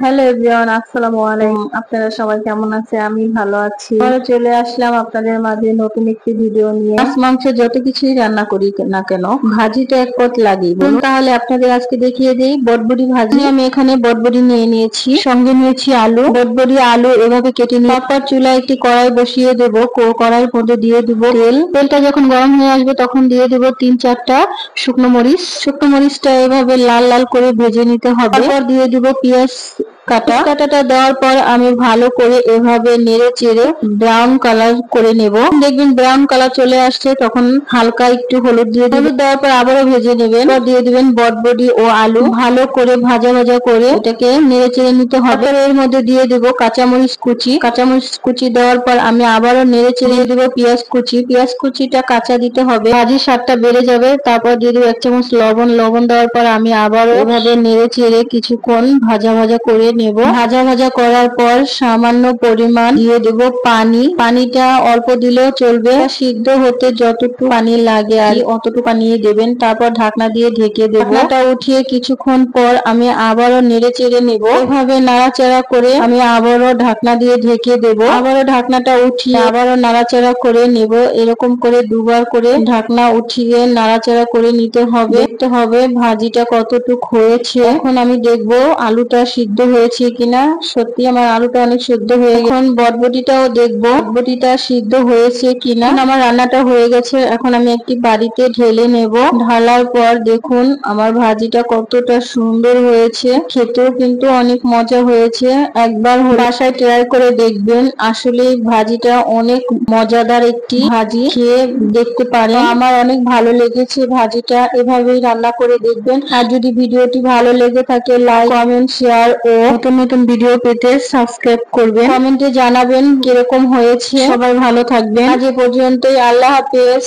Hello everyone, আসসালামু আলাইকুম। আপনারা সবাই কেমন আছে? আমি ভালো আছি। আবারও চলে আসলাম আপনাদের মাঝে নতুন একটি ভিডিও নিয়ে। মাছ মাংস যত কিছুই রান্না করি না কেন, ভাজিটা এক পথ লাগেই। বলুন তাহলে আপনাদের আজকে দেখিয়ে দেই বটবটি ভাজি। আমি এখানে বটবটি নিয়ে নিয়েছি, সঙ্গে নিয়েছি আলু। বটবটি আলু এভাবে কেটে নিয়ে তারপর চুলায় একটি কড়াই বসিয়ে দেব। কড়াইয়ের মধ্যে দিয়ে দেব তেল। তেলটা যখন গরম হয়ে আসবে তখন দিয়ে দেব 3-4টা শুকনো মরিচ। শুকনো মরিচটা এভাবে লাল লাল করে ভেজে নিতে হবে। তারপর দিয়ে দেব পেঁয়াজ কাটাটা দেওয়ার পর আমি ভালো করে এভাবে নেড়ে চেড়ে ব্রাউন কালার করে নেব। দেখবেন ব্রাউন কালার চলে আসছে, তখন হালকা একটু হলুদ দিয়ে দেবেন। হলুদ দেওয়ার পর আবারও ভেজে নেবেন। দিয়ে দিবেন বটবটি ও আলু, ভালো করে ভাজা ভাজা করে এটাকে নেড়ে চেড়ে নিতে হবে। এর মধ্যে দিয়ে দেব কাঁচামরিচ কুচি। কাঁচামরিচ কুচি দেওয়ার পর আমি আবারও নেড়ে চেড়ে দেব পেঁয়াজ কুচি। পেঁয়াজ কুচিটা কাঁচা দিতে হবে, ভাজির স্বাদটা বেড়ে যাবে। তারপর দিয়ে দেব 1 চামচ লবণ। লবণ দেওয়ার পর আমি আবারও এভাবে নেড়ে চেড়ে কিছুক্ষণ ভাজা ভাজা করে নেব। ভাজা ভাজা করার পর সামান্য পরিমাণ দিয়ে দেব পানি। পানিটা অল্প দিলেও চলবে, সিদ্ধ হতে যতটুকু পানি লাগে আর অতটুকু পানি দেবেন। তারপর ঢাকনা দিয়ে ঢেকে দেব। ঢাকনাটা উঠিয়ে কিছুক্ষণ পর আমি আবারও নেড়ে চেড়ে নেব। এভাবে নাড়াচাড়া করে আমি আবারও ঢাকনা দিয়ে ঢেকে দেব। আবারও ঢাকনাটা উঠিয়ে আবারও নাড়াচাড়া করে নেব। এরকম করে দুবার করে ঢাকনা উঠিয়ে নাড়াচাড়া করে নিতে হবে। দেখতে হবে ভাজিটা কতটুকু হয়েছে। এখন আমি দেখব আলুটা সিদ্ধ হয়েছে কিনা। সত্যি আমার আলুটা অনেক সিদ্ধ হয়ে গেছে। এখন বটবটিটাও দেখবো বটবটিটা সিদ্ধ হয়েছে কিনা। আমার রান্নাটা হয়ে গেছে, এখন আমি একটি বাড়িতে ঢেলে নেব। ঢালার পর দেখুন আমার ভাজিটা কতটা সুন্দর হয়েছে, খেতেও কিন্তু অনেক মজা হয়েছে। একবার বাসায় ট্রাই করে দেখবেন, আসলে ভাজিটা অনেক মজাদার একটি ভাজি, খেয়ে দেখতে পারেন। আমার অনেক ভালো লেগেছে ভাজিটা, এভাবেই রান্না করে দেখবেন। আর যদি ভিডিওটি ভালো লেগে থাকে লাইক কমেন্ট শেয়ার ও নতুন নতুন ভিডিও পেতে সাবস্ক্রাইব করবেন। কমেন্টে জানাবেন কিরকম হয়েছে। সবাই ভালো থাকবেন। আজ এ পর্যন্তই, আল্লাহ হাফেজ।